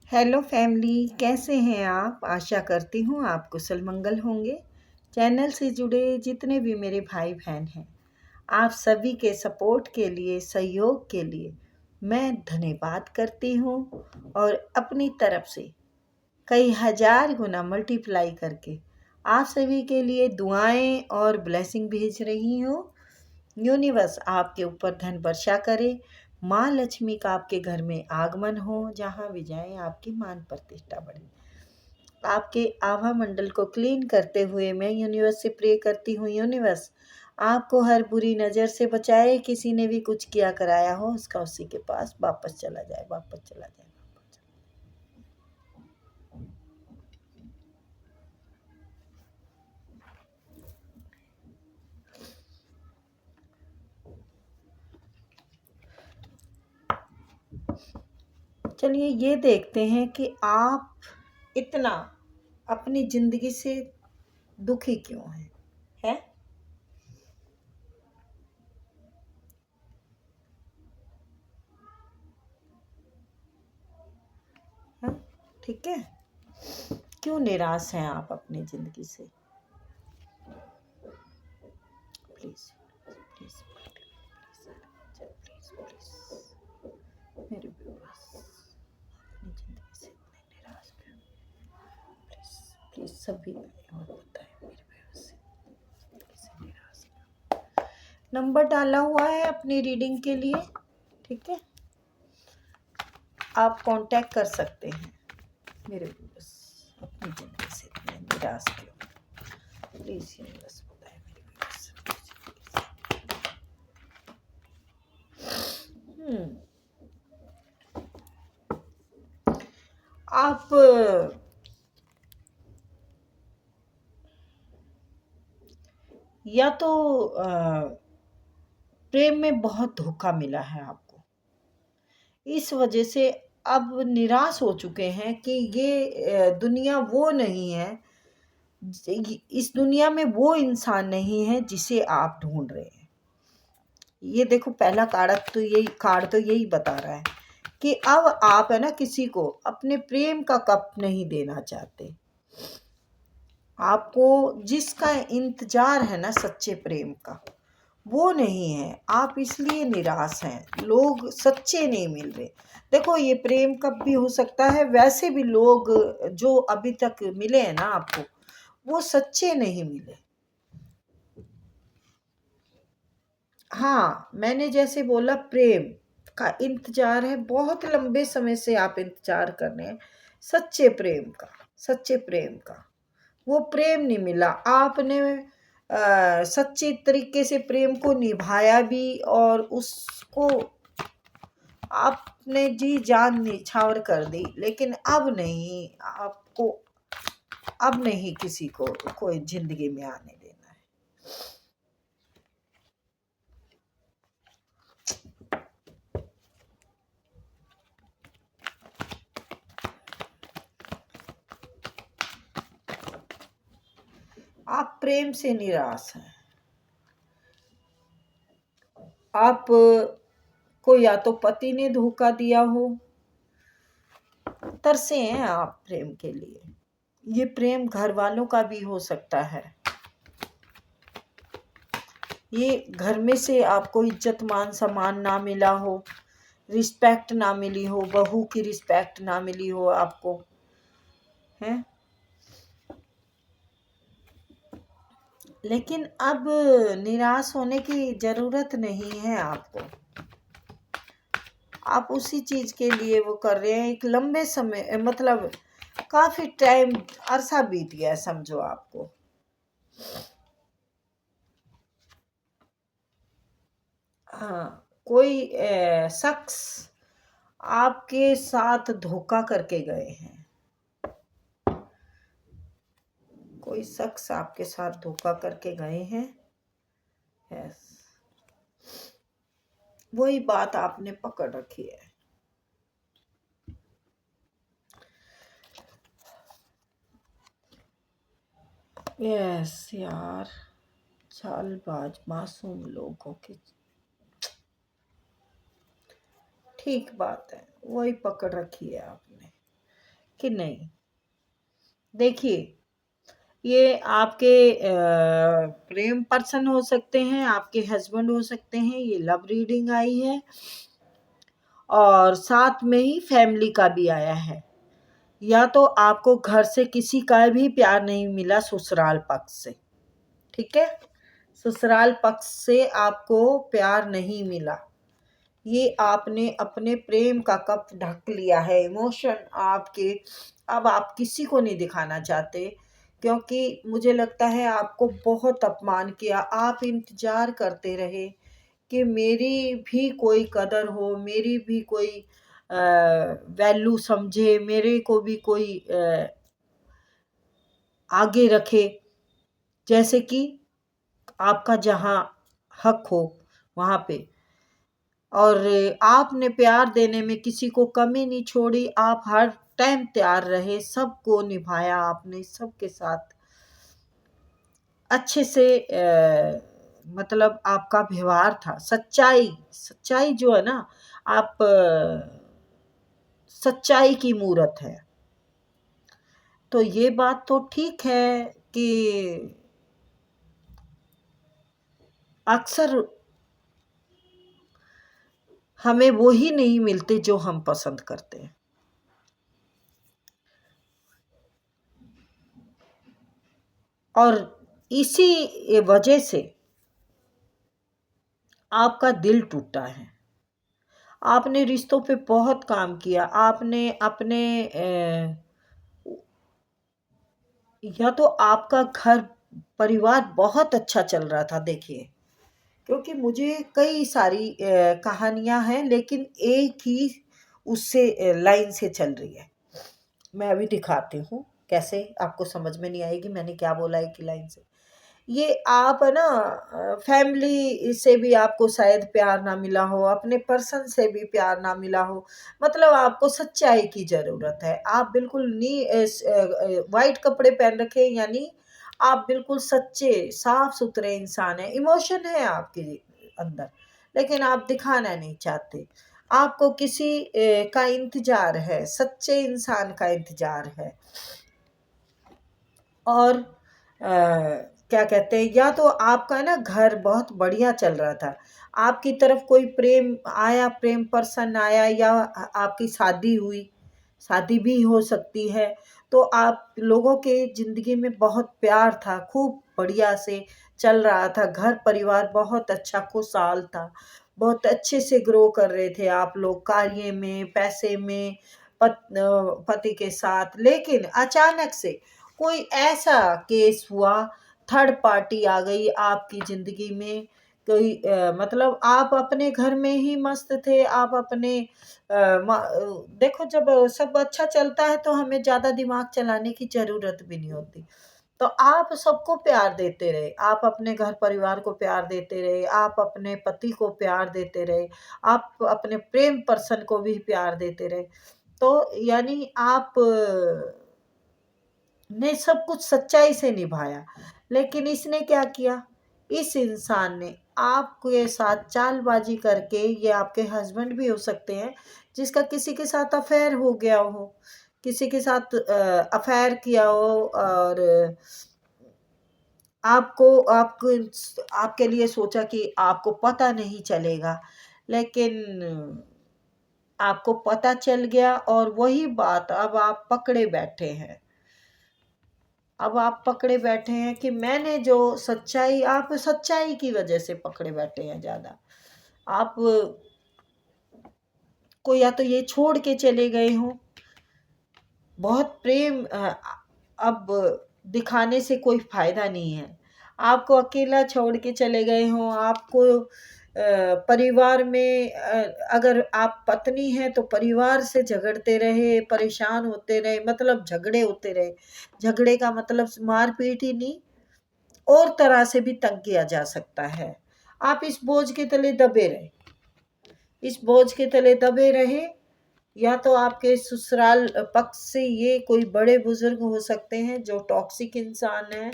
Hello family, कैसे हैं आप? आशा करती हूँ आप कुशल मंगल होंगे। चैनल से जुड़े जितने भी मेरे भाई बहन हैं, आप सभी के सपोर्ट के लिए, सहयोग के लिए मैं धन्यवाद करती हूँ और अपनी तरफ से कई हजार गुना मल्टीप्लाई करके आप सभी के लिए दुआएं और ब्लेसिंग भेज रही हूँ। यूनिवर्स आपके ऊपर धन वर्षा करे, माँ लक्ष्मी का आपके घर में आगमन हो, जहाँ भी जाएं आपकी मान प्रतिष्ठा बढ़े। आपके आभा मंडल को क्लीन करते हुए मैं यूनिवर्स से प्रे करती हूँ, यूनिवर्स आपको हर बुरी नज़र से बचाए। किसी ने भी कुछ किया कराया हो उसका उसी के पास वापस चला जाए, वापस चला जाए। चलिए ये देखते हैं कि आप इतना अपनी ज़िंदगी से दुखी क्यों हैं? है? हाँ, ठीक है। क्यों निराश हैं आप अपनी ज़िंदगी से? प्लीज़ प्लीज़ प्लीज़ प्लीज़ मेरे व्यूअर्स अपनी ज़िंदगी से इतने निराश क्यों? प्लीज़ प्लीज़ सभी और बताएं मेरे व्यूअर्स से ज़िंदगी से निराश क्यों? नंबर डाला हुआ है अपनी रीडिंग के लिए, ठीक है? आप कांटेक्ट कर सकते हैं। मेरे व्यूअर्स अपनी ज़िंदगी से इतने निराश क्यों? प्लीज़ यूनिवर्स बताएं मेरे व्यूअर्स। आप या तो प्रेम में बहुत धोखा मिला है आपको, इस वजह से अब निराश हो चुके हैं कि ये दुनिया वो नहीं है, इस दुनिया में वो इंसान नहीं है जिसे आप ढूंढ रहे हैं। ये देखो पहला कार्ड तो यही बता रहा है कि अब आप है ना किसी को अपने प्रेम का कप नहीं देना चाहते। आपको जिसका इंतजार है ना सच्चे प्रेम का, वो नहीं है। आप इसलिए निराश हैं, लोग सच्चे नहीं मिल रहे। देखो ये प्रेम कब भी हो सकता है, वैसे भी लोग जो अभी तक मिले हैं ना आपको, वो सच्चे नहीं मिले। हाँ, मैंने जैसे बोला प्रेम का इंतजार है, बहुत लंबे समय से आप इंतजार कर रहे हैं सच्चे प्रेम का, सच्चे प्रेम का। वो प्रेम नहीं मिला। आपने सच्चे तरीके से प्रेम को निभाया भी और उसको आपने जी जान निछावर कर दी, लेकिन अब नहीं, आपको अब नहीं किसी को कोई जिंदगी में आने देना है। आप प्रेम से निराश हैं। आप को या तो पति ने धोखा दिया हो, तरसे हैं आप प्रेम के लिए। ये प्रेम घर वालों का भी हो सकता है। ये घर में से आपको इज्जत मान सम्मान ना मिला हो, रिस्पेक्ट ना मिली हो, बहू की रिस्पेक्ट ना मिली हो आपको, है। लेकिन अब निराश होने की ज़रूरत नहीं है आपको। आप उसी चीज़ के लिए वो कर रहे हैं। एक लंबे समय मतलब काफ़ी टाइम अरसा बीत गया है समझो आपको। हाँ, कोई शख्स आपके साथ धोखा करके गए हैं। कोई शख्स आपके साथ धोखा करके गए हैं। यस, वही बात आपने पकड़ रखी है। यस यार, चालबाज मासूम लोगों की ठीक बात है, वही पकड़ रखी है आपने। कि नहीं? देखिए, ये आपके प्रेम पर्सन हो सकते हैं, आपके हस्बैंड हो सकते हैं, ये लव रीडिंग आई है और साथ में ही फैमिली का भी आया है। या तो आपको घर से किसी का भी प्यार नहीं मिला ससुराल पक्ष से, ठीक है? ससुराल पक्ष से आपको प्यार नहीं मिला। ये आपने अपने प्रेम का कप ढक लिया है, इमोशन आपके अब आप किसी को नहीं दिखाना चाहते, क्योंकि मुझे लगता है आपको बहुत अपमान किया। आप इंतजार करते रहे कि मेरी भी कोई कदर हो, मेरी भी कोई वैल्यू समझे, मेरे को भी कोई आगे रखे, जैसे कि आपका जहाँ हक हो वहाँ पे। और आपने प्यार देने में किसी को कमी नहीं छोड़ी, आप हर टाइम तैयार रहे, सबको निभाया आपने, सबके साथ अच्छे से मतलब आपका व्यवहार था, सच्चाई सच्चाई जो है ना, आप सच्चाई की मूरत है। तो ये बात तो ठीक है कि अक्सर हमें वो ही नहीं मिलते जो हम पसंद करते हैं, और इसी वजह से आपका दिल टूटा है। आपने रिश्तों पे बहुत काम किया, आपने अपने या तो आपका घर परिवार बहुत अच्छा चल रहा था, देखिए, क्योंकि मुझे कई सारी कहानियां हैं, लेकिन एक ही उससे लाइन से चल रही है। मैं अभी दिखाती हूँ कैसे, आपको समझ में नहीं आएगी मैंने क्या बोला है कि लाइन से। ये आप है ना, फैमिली से भी आपको शायद प्यार ना मिला हो, अपने पर्सन से भी प्यार ना मिला हो, मतलब आपको सच्चाई की ज़रूरत है। आप बिल्कुल वाइट कपड़े पहन रखे, यानी आप बिल्कुल सच्चे साफ सुथरे इंसान हैं, इमोशन है आपके अंदर, लेकिन आप दिखाना नहीं चाहते। आपको किसी का इंतजार है, सच्चे इंसान का इंतजार है। और क्या कहते हैं, या तो आपका ना घर बहुत बढ़िया चल रहा था, आपकी तरफ कोई प्रेम आया, प्रेम पर्सन आया, या आपकी शादी हुई, शादी भी हो सकती है। तो आप लोगों के ज़िंदगी में बहुत प्यार था, खूब बढ़िया से चल रहा था, घर परिवार बहुत अच्छा खुशहाल था, बहुत अच्छे से ग्रो कर रहे थे आप लोग, कार्य में, पैसे में, पति के साथ। लेकिन अचानक से कोई ऐसा केस हुआ, थर्ड पार्टी आ गई आपकी ज़िंदगी में, कोई मतलब आप अपने घर में ही मस्त थे, आप अपने देखो, जब सब अच्छा चलता है तो हमें ज़्यादा दिमाग चलाने की ज़रूरत भी नहीं होती। तो आप सबको प्यार देते रहे, आप अपने घर परिवार को प्यार देते रहे, आप अपने पति को प्यार देते रहे, आप अपने प्रेम पर्सन को भी प्यार देते रहे। तो यानी आप ने सब कुछ सच्चाई से निभाया। लेकिन इसने क्या किया, इस इंसान ने आपके साथ चालबाजी करके, ये आपके हस्बैंड भी हो सकते हैं जिसका किसी के साथ अफेयर हो गया हो, किसी के साथ अफेयर किया हो, और आपको आपके लिए सोचा कि आपको पता नहीं चलेगा, लेकिन आपको पता चल गया, और वही बात अब आप पकड़े बैठे हैं। अब आप पकड़े बैठे हैं कि मैंने जो सच्चाई, आप सच्चाई की वजह से पकड़े बैठे हैं ज़्यादा। आप को या तो ये छोड़ के चले गए हों, बहुत प्रेम अब दिखाने से कोई फ़ायदा नहीं है। आपको अकेला छोड़ के चले गए हों, आपको परिवार में अगर आप पत्नी हैं तो परिवार से झगड़ते रहे, परेशान होते रहे, मतलब झगड़े होते रहे। झगड़े का मतलब मार-पीट ही नहीं, और तरह से भी तंग किया जा सकता है। आप इस बोझ के तले दबे रहे, इस बोझ के तले दबे रहे, या तो आपके ससुराल पक्ष से ये कोई बड़े बुजुर्ग हो सकते हैं जो टॉक्सिक इंसान हैं।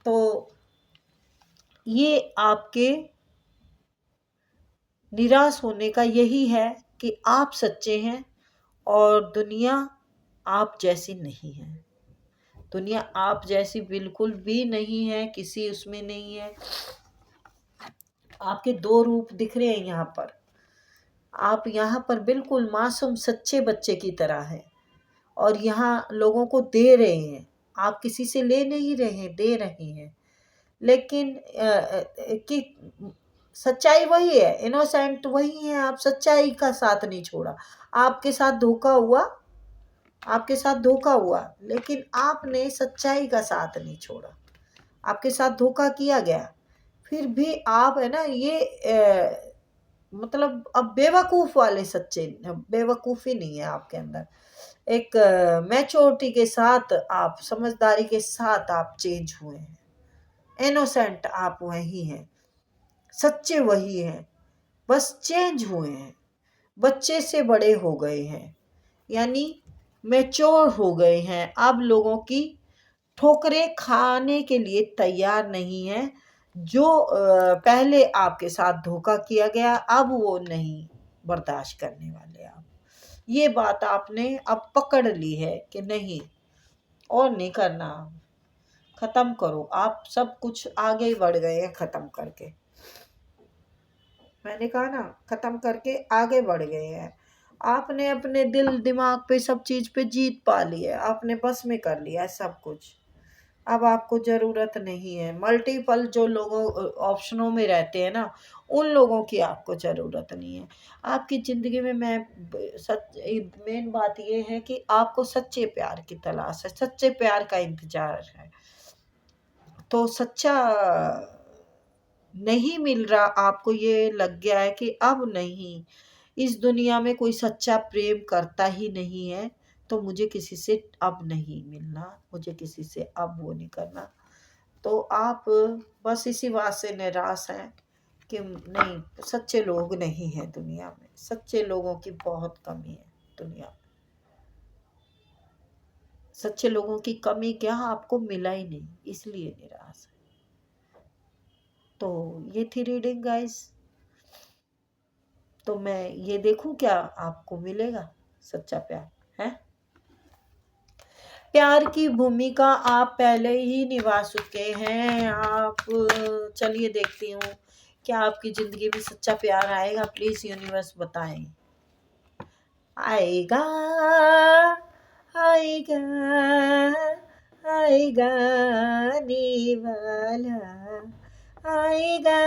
तो ये आपके निराश होने का यही है कि आप सच्चे हैं, और दुनिया आप जैसी नहीं है। दुनिया आप जैसी बिल्कुल भी नहीं है, किसी उसमें नहीं है। आपके दो रूप दिख रहे हैं यहाँ पर। आप यहाँ पर बिल्कुल मासूम सच्चे बच्चे की तरह हैं और यहाँ लोगों को दे रहे हैं। आप किसी से ले नहीं रहे हैं, दे रहे हैं। लेकिन कि सच्चाई वही है, इनोसेंट वही है। आप सच्चाई का साथ नहीं छोड़ा। आपके साथ धोखा हुआ, आपके साथ धोखा हुआ, लेकिन आपने सच्चाई का साथ नहीं छोड़ा। आपके साथ धोखा किया गया, फिर भी आप है ना ये मतलब अब बेवकूफ़ वाले सच्चे, बेवकूफ़ी नहीं है आपके अंदर। एक मैच्योरिटी के साथ, आप समझदारी के साथ आप चेंज हुए हैं। इनोसेंट आप वही हैं, सच्चे वही हैं, बस चेंज हुए हैं। बच्चे से बड़े हो गए हैं, यानी मैच्योर हो गए हैं। अब लोगों की ठोकरें खाने के लिए तैयार नहीं है। जो पहले आपके साथ धोखा किया गया, अब वो नहीं बर्दाश्त करने वाले आप। ये बात आपने अब पकड़ ली है कि नहीं और नहीं करना, ख़त्म करो। आप सब कुछ आगे बढ़ गए हैं ख़त्म करके। मैंने कहा ना, ख़त्म करके आगे बढ़ गए हैं। आपने अपने दिल दिमाग पे सब चीज़ पे जीत पा ली है, आपने बस में कर लिया है सब कुछ। अब आपको ज़रूरत नहीं है। मल्टीपल जो लोगों ऑप्शनों में रहते हैं ना, उन लोगों की आपको ज़रूरत नहीं है। आपकी ज़िंदगी में मैं सच मेन बात ये है कि आपको सच्चे प्यार की तलाश है, सच्चे प्यार का इंतज़ार है। तो सच्चा नहीं मिल रहा, आपको ये लग गया है कि अब नहीं, इस दुनिया में कोई सच्चा प्रेम करता ही नहीं है, तो मुझे किसी से अब नहीं मिलना, मुझे किसी से अब वो नहीं करना। तो आप बस इसी बात से निराश हैं कि नहीं, सच्चे लोग नहीं हैं दुनिया में। सच्चे लोगों की बहुत कमी है दुनिया में। सच्चे लोगों की कमी क्या, आपको मिला ही नहीं, इसलिए निराश है। तो ये थी रीडिंग गाइस। तो मैं ये देखूं क्या आपको मिलेगा सच्चा प्यार है। प्यार की भूमिका आप पहले ही निभा चुके हैं। आप चलिए देखती हूँ क्या आपकी ज़िंदगी में सच्चा प्यार आएगा। प्लीज़ यूनिवर्स बताएं। आएगा, आएगा, आएगा आने वाला, आएगा,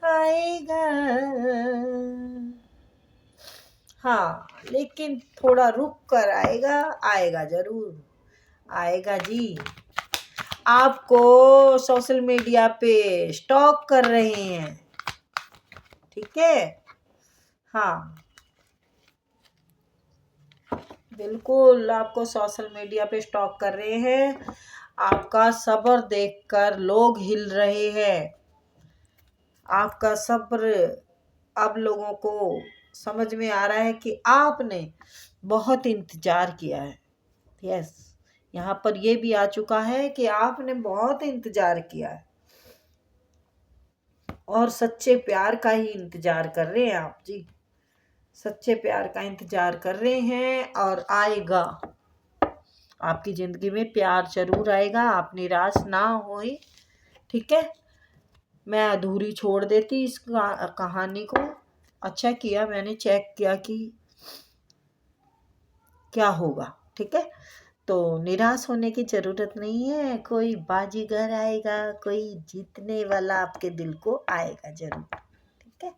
आएगा। हाँ, लेकिन थोड़ा रुक कर आएगा, आएगा ज़रूर, आएगा जी। आपको सोशल मीडिया पे स्टॉक कर रहे हैं, ठीक है। हाँ, बिल्कुल आपको सोशल मीडिया पे स्टॉक कर रहे हैं। आपका सब्र देखकर लोग हिल रहे हैं। आपका सब्र अब लोगों को समझ में आ रहा है कि आपने बहुत इंतज़ार किया है। यस, यहाँ पर ये भी आ चुका है कि आपने बहुत इंतज़ार किया है और सच्चे प्यार का ही इंतज़ार कर रहे हैं आप जी। सच्चे प्यार का इंतज़ार कर रहे हैं और आएगा। आपकी ज़िंदगी में प्यार ज़रूर आएगा, आप निराश ना होए, ठीक है। मैं अधूरी छोड़ देती इस कहानी को। अच्छा किया मैंने चेक किया कि क्या होगा, ठीक है। तो निराश होने की ज़रूरत नहीं है। कोई बाजीगर आएगा, कोई जीतने वाला आपके दिल को आएगा ज़रूर, ठीक है।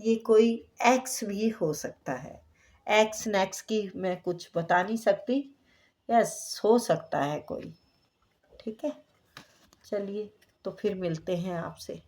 ये कोई एक्स भी हो सकता है। एक्स नेक्स की मैं कुछ बता नहीं सकती। यस, हो सकता है कोई, ठीक है। चलिए, तो फिर मिलते हैं आपसे।